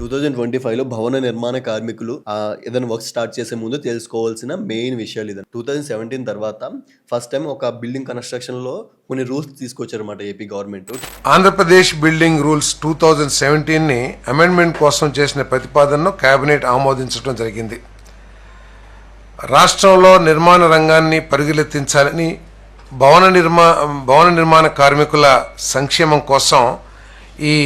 2025లో భవన నిర్మాణ కార్మికులు ఏదైనా వర్క్ స్టార్ట్ చేసే ముందు తెలుసుకోవాల్సిన మెయిన్ విషయాలు ఇదండి. 2017 తర్వాత ఫస్ట్ టైం ఒక బిల్డింగ్ కన్‌స్ట్రక్షన్‌లో కొన్ని రూల్స్ తీసుకొచ్చారన్నమాట AP government. Andhra Pradesh building rules 2017ని అమెండ్మెంట్ కోసం చేసిన ప్రతిపాదనను కేబినెట్ ఆమోదించడం జరిగింది. రాష్ట్రంలో నిర్మాణ రంగాన్ని పరిగెత్తించాలని భవన నిర్మాణ కార్మికుల సంక్షేమం కోసం ఈ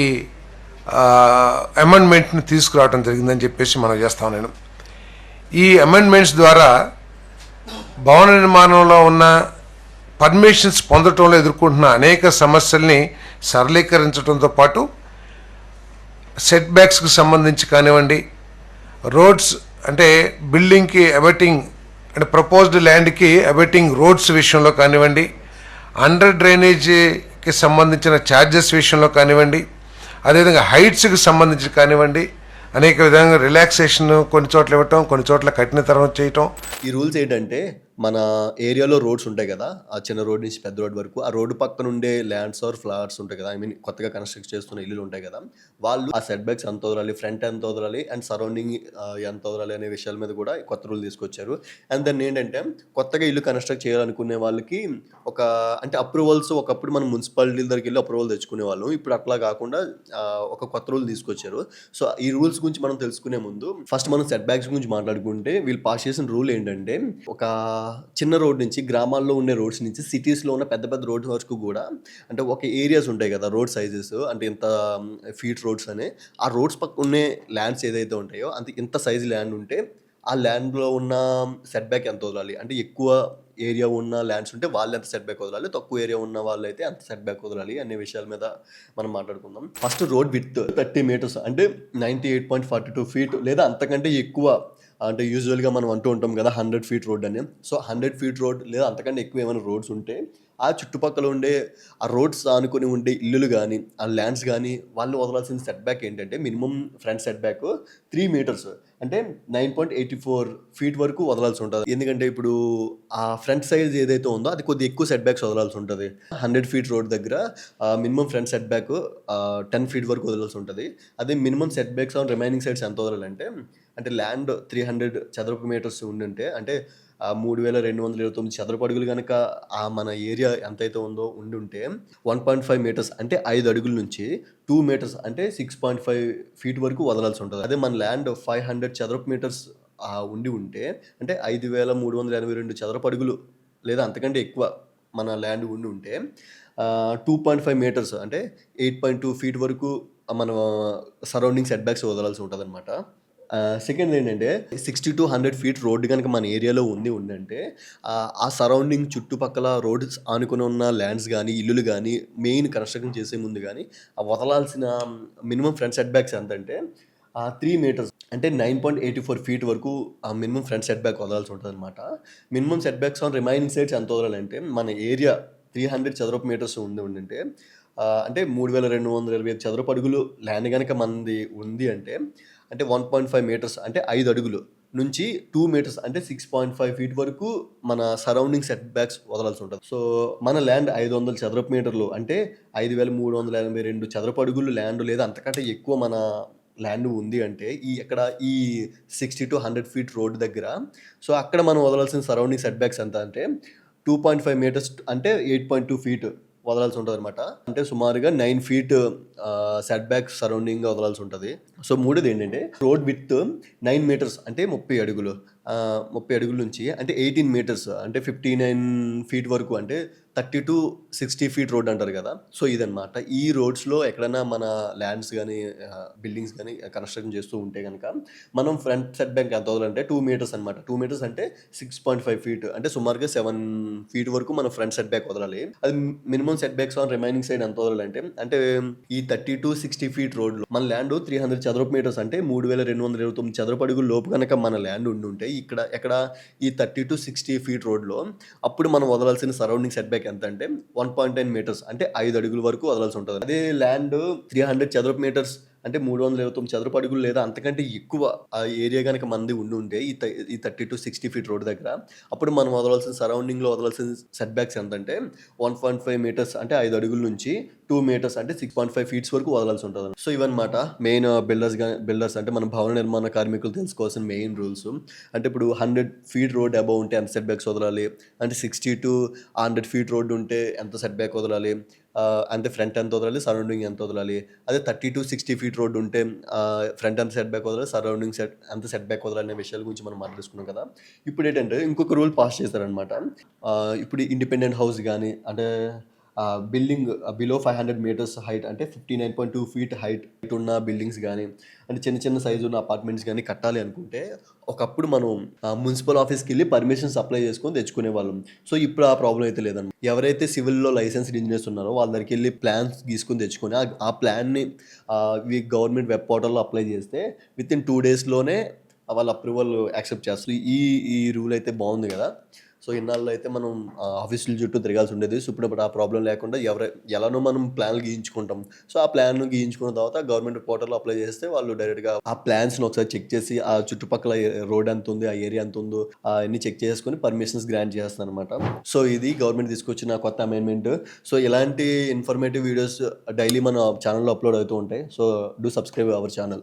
అమెండ్మెంట్ని తీసుకురావడం జరిగిందని చెప్పేసి మనం చేస్తాను. నేను ఈ అమెండ్మెంట్స్ ద్వారా భవన నిర్మాణంలో ఉన్న పర్మిషన్స్ పొందటంలో ఎదుర్కొంటున్న అనేక సమస్యల్ని సరళీకరించడంతో పాటు సెట్ బ్యాక్స్కి సంబంధించి కానివ్వండి, రోడ్స్ అంటే బిల్డింగ్కి అబెటింగ్ అంటే ప్రపోజ్డ్ ల్యాండ్కి అబెటింగ్ రోడ్స్ విషయంలో కానివ్వండి, అండర్ డ్రైనేజీకి సంబంధించిన ఛార్జెస్ విషయంలో కానివ్వండి, అదేవిధంగా హైట్స్కి సంబంధించి కానివ్వండి, అనేక విధంగా రిలాక్సేషన్ కొన్ని చోట్ల ఇవ్వటం, కొన్ని చోట్ల కఠినతరం చేయటం. ఈ రూల్స్ ఏంటంటే మన ఏరియాలో రోడ్స్ ఉంటాయి కదా, ఆ చిన్న రోడ్ నుంచి పెద్ద రోడ్ వరకు ఆ రోడ్డు పక్కన ఉండే ల్యాండ్స్ ఆర్ ఫ్లాట్స్ ఉంటాయి కదా, ఐ మీన్ కొత్తగా కన్స్ట్రక్ట్ చేస్తున్న ఇల్లులు ఉంటాయి కదా, వాళ్ళు ఆ సెట్ బ్యాక్స్ ఎంత వదలాలి, ఫ్రంట్ ఎంత వదలాలి అండ్ సరౌండింగ్ ఎంత వదలాలి అనే విషయాల మీద కూడా కొత్త రూల్ తీసుకొచ్చారు. అండ్ దాన్ని ఏంటంటే కొత్తగా ఇల్లు కన్స్ట్రక్ట్ చేయాలనుకునే వాళ్ళకి ఒక అంటే అప్రూవల్స్ ఒకప్పుడు మనం మున్సిపాలిటీ దగ్గరికి వెళ్ళి అప్రూవల్ తెచ్చుకునే వాళ్ళం, ఇప్పుడు అట్లా కాకుండా ఒక కొత్త రూల్ తీసుకొచ్చారు. సో ఈ రూల్స్ గురించి మనం తెలుసుకునే ముందు ఫస్ట్ మనం సెట్ బ్యాక్స్ గురించి మాట్లాడుకుంటే వీళ్ళు పాస్ చేసిన రూల్ ఏంటంటే ఒక చిన్న రోడ్ నుంచి గ్రామాల్లో ఉండే రోడ్స్ నుంచి సిటీస్లో ఉన్న పెద్ద పెద్ద రోడ్స్ వరకు కూడా అంటే ఒక ఏరియాస్ ఉంటాయి కదా రోడ్ సైజెస్ అంటే ఇంత ఫీట్ రోడ్స్ అని, ఆ రోడ్స్ పక్క ఉండే ల్యాండ్స్ ఏదైతే ఉంటాయో అంత ఇంత సైజ్ ల్యాండ్ ఉంటే ఆ ల్యాండ్లో ఉన్న సెట్ బ్యాక్ ఎంత వదలాలి, అంటే ఎక్కువ ఏరియా ఉన్న ల్యాండ్స్ ఉంటే వాళ్ళు ఎంత సెట్ బ్యాక్ వదలాలి, తక్కువ ఏరియా ఉన్న వాళ్ళు అయితే అంత సెట్ బ్యాక్ వదలాలి అనే విషయాల మీద మనం మాట్లాడుకుందాం. ఫస్ట్ రోడ్ విడ్త్ 30 మీటర్స్ అంటే 98.42 ఫీట్ లేదా అంతకంటే ఎక్కువ, అంటే యూజువల్గా మనం అంటూ ఉంటాం కదా 100 ఫీట్ రోడ్ అని. సో 100 ఫీట్ రోడ్ లేదా అంతకంటే ఎక్కువ ఏమైనా రోడ్స్ ఉంటే ఆ చుట్టుపక్కల ఉండే ఆ రోడ్స్ ఆనుకొని ఉండే ఇల్లులు కానీ ఆ ల్యాండ్స్ కానీ వాళ్ళు వదలాల్సిన సెట్ బ్యాక్ ఏంటంటే minimum front set back 3 metres అంటే 9.84 ఫీట్ వరకు వదలాల్సి ఉంటుంది. ఎందుకంటే ఇప్పుడు ఆ ఫ్రంట్ సైజ్ ఏదైతే ఉందో అది కొద్దిగా ఎక్కువ సెట్ బ్యాక్స్ వదలాల్సి ఉంటుంది. 100 ఫీట్ రోడ్ దగ్గర minimum front set back 10 feet వరకు వదలాల్సి ఉంటుంది. అదే minimum set backs on remaining sides ఎంత వదలాలంటే అంటే ల్యాండ్ 300 చదరపు మీటర్స్ ఉండుంటే అంటే 3229 చదరపు అడుగులు కనుక మన ఏరియా ఎంతైతే ఉందో ఉండుంటే 1.5 మీటర్స్ అంటే 5 అడుగుల నుంచి 2 మీటర్స్ అంటే 6.5 ఫీట్ వరకు వదలాల్సి ఉంటుంది. అదే మన ల్యాండ్ 500 చదరపు మీటర్స్ ఉండి ఉంటే అంటే 5382 చదరపు అడుగులు లేదా అంతకంటే ఎక్కువ మన ల్యాండ్ ఉండి ఉంటే 2.5 మీటర్స్ అంటే 8.2 ఫీట్ వరకు మన సరౌండింగ్ సెట్ బ్యాక్స్ వదలాల్సి ఉంటుంది అనమాట. సెకండ్ ఏంటంటే 60 to 100 ఫీట్ రోడ్డు కనుక మన ఏరియాలో ఉందంటే ఆ సరౌండింగ్ చుట్టుపక్కల రోడ్స్ ఆనుకుని ఉన్న ల్యాండ్స్ కానీ ఇల్లులు కానీ మెయిన్ కన్స్ట్రక్షన్ చేసే ముందు కానీ ఆ వదలాల్సిన మినిమం ఫ్రంట్ సెట్ బ్యాక్స్ ఎంత అంటే 3 మీటర్స్ అంటే 9.84 ఫీట్ వరకు మినిమం ఫ్రంట్ సెట్ బ్యాక్ వదలాల్సి ఉంటుంది అనమాట. Minimum set backs on remaining sides ఎంత వదలాలంటే మన ఏరియా 300 చదరపు మీటర్స్ ఉందంటే అంటే 3225 చదరపు అడుగులు ల్యాండ్ కనుక మనది ఉంది అంటే 1.5 మీటర్స్ అంటే 5 అడుగులు నుంచి 2 మీటర్స్ అంటే 6.5 ఫీట్ వరకు మన సరౌండింగ్ సెట్ బ్యాక్స్ వదలాల్సి ఉంటుంది. సో మన ల్యాండ్ 500 చదరపు మీటర్లు అంటే 5382 చదరపు అడుగులు ల్యాండ్ లేదా అంతకంటే ఎక్కువ మన ల్యాండ్ ఉంది అంటే ఈ 60 to 100 ఫీట్ రోడ్ దగ్గర సో అక్కడ మనం వదలాల్సిన సరౌండింగ్ సెట్ బ్యాక్స్ ఎంత అంటే 2.5 మీటర్స్ అంటే 8.2 ఫీట్ వదలాల్సి ఉంటుంది అనమాట. అంటే సుమారుగా 9 ఫీట్ సెట్ బ్యాక్ సరౌండింగ్గా వదలాల్సి ఉంటుంది. సో మూడోది ఏంటంటే రోడ్ విత్ 9 మీటర్స్ అంటే 30 అడుగులు 30 అడుగుల నుంచి అంటే 18 మీటర్స్ అంటే 59 ఫీట్ వరకు అంటే 30 to 60 ఫీట్ రోడ్ అంటారు కదా. సో ఇదనమాట ఈ రోడ్స్లో ఎక్కడైనా మన ల్యాండ్స్ కానీ బిల్డింగ్స్ కానీ కన్స్ట్రక్షన్ చేస్తూ ఉంటే కనుక మనం ఫ్రంట్ సెట్ బ్యాక్ ఎంత వదలంటే 2 మీటర్స్ అనమాట. 2 మీటర్స్ అంటే 6.5 ఫీట్ అంటే సుమారుగా 7 ఫీట్ వరకు మనం ఫ్రంట్ సెట్ బ్యాక్ వదలాలి. అది minimum set backs on remaining side ఎంత వదలాలంటే అంటే ఈ 30 to 60 ఫీట్ రోడ్లో మన ల్యాండ్ 300 చదరపు మీటర్స్ అంటే 3229 చదరపు అడుగుల లోపు కనుక మన ల్యాండ్ ఉంటే ఎక్కడ ఈ 30 to 60 ఫీట్ రోడ్లో అప్పుడు మనం వదలాల్సిన సరౌండింగ్ సెట్ బ్యాక్ ఎంత అంటే 1.9 మీటర్స్ అంటే 5 అడుగుల వరకు వదలాల్సి ఉంటుంది. అదే ల్యాండ్ 300 చదరపు మీటర్స్ అంటే 329 చదరపు అడుగులు లేదా అంతకంటే ఎక్కువ ఆ ఏరియా గనక మనది ఉండుంటే ఈ 30-60 ఫీట్ రోడ్ దగ్గర, అప్పుడు మనం వదలాల్సిన సరౌండింగ్‌లో వదలాల్సిన సెట్ బ్యాక్స్ ఎంతంటే 1.5 మీటర్స్ అంటే 5 అడుగుల నుంచి 2 మీటర్స్ అంటే 6.5 ఫీట్స్ వరకు వదలాల్సి ఉంటది. సో ఇవన్నమాట మెయిన్ బిల్డర్స్ అంటే మన భవన నిర్మాణ కార్మికులు తెలుసుకోవాల్సిన మెయిన్ రూల్స్. అంటే ఇప్పుడు 100 ఫీట్ రోడ్ అబోవ్ ఉంటే ఎంత సెట్ బ్యాక్స్ వదలాలి, అంటే 60-100 ఫీట్ రోడ్ ఉంటే ఎంత సెట్ బ్యాక్ వదలాలి, అంటే ఫ్రంట్ ఎంత వదలాలి, సరౌండింగ్ ఎంత వదలాలి. అదే 30-60 ఫీట్ రోడ్ ఉంటే ఫ్రంట్ ఎంత సెట్ బ్యాక్ వదలాలి, సరౌండింగ్ ఎంత సెట్ బ్యాక్ వదలాలి అనే విషయాల గురించి మనం మాట్లాడుకున్నాం కదా. ఇప్పుడు ఏంటంటే ఇంకొక రూల్ పాస్ చేశారనమాట. ఇప్పుడు ఇండిపెండెంట్ హౌస్ కానీ అంటే బిల్డింగ్ బిలో 500 మీటర్స్ హైట్ అంటే 59.2 ఫీట్ హైట్ ఉన్న బిల్డింగ్స్ కానీ, అంటే చిన్న చిన్న సైజు ఉన్న అపార్ట్మెంట్స్ కానీ కట్టాలి అనుకుంటే ఒకప్పుడు మనం మున్సిపల్ ఆఫీస్కి వెళ్ళి పర్మిషన్స్ అప్లై చేసుకొని తెచ్చుకునే వాళ్ళం. సో ఇప్పుడు ఆ ప్రాబ్లం అయితే లేదన్నమాట. ఎవరైతే సివిల్లో లైసెన్స్డ్ ఇంజనీర్స్ ఉన్నారో వాళ్ళ దగ్గరికి వెళ్ళి ప్లాన్స్ గీసుకొని తెచ్చుకొని ఆ ప్లాన్ని గవర్నమెంట్ వెబ్ పోర్టల్లో అప్లై చేస్తే విత్ ఇన్ 2 డేస్లోనే వాళ్ళ అప్రూవల్ యాక్సెప్ట్ చేస్తారు. ఈ రూల్ అయితే బాగుంది కదా. సో ఇన్నాళ్ళు అయితే మనం ఆఫీసుల చుట్టూ తిరగాల్సి ఉండేది. సో ఇప్పుడు ఆ ప్రాబ్లం లేకుండా ఎలానో మనం ప్లాన్లు గీయించుకుంటాం. సో ఆ ప్లాన్ గీయించుకున్న తర్వాత గవర్నమెంట్ పోర్టల్లో అప్లై చేస్తే వాళ్ళు డైరెక్ట్గా ఆ ప్లాన్స్ని ఒకసారి చెక్ చేసి ఆ చుట్టుపక్కల రోడ్ ఎంత ఉంది, ఆ ఏరియా ఎంత ఉందో అన్ని చెక్ చేసుకొని పర్మిషన్స్ గ్రాంట్ చేస్తారు అనమాట. సో ఇది గవర్నమెంట్ తీసుకొచ్చిన కొత్త అమెండ్మెంట్. సో ఇలాంటి ఇన్ఫర్మేటివ్ వీడియోస్ డైలీ మన ఛానల్లో అప్లోడ్ అవుతూ ఉంటాయి. So do subscribe our channel.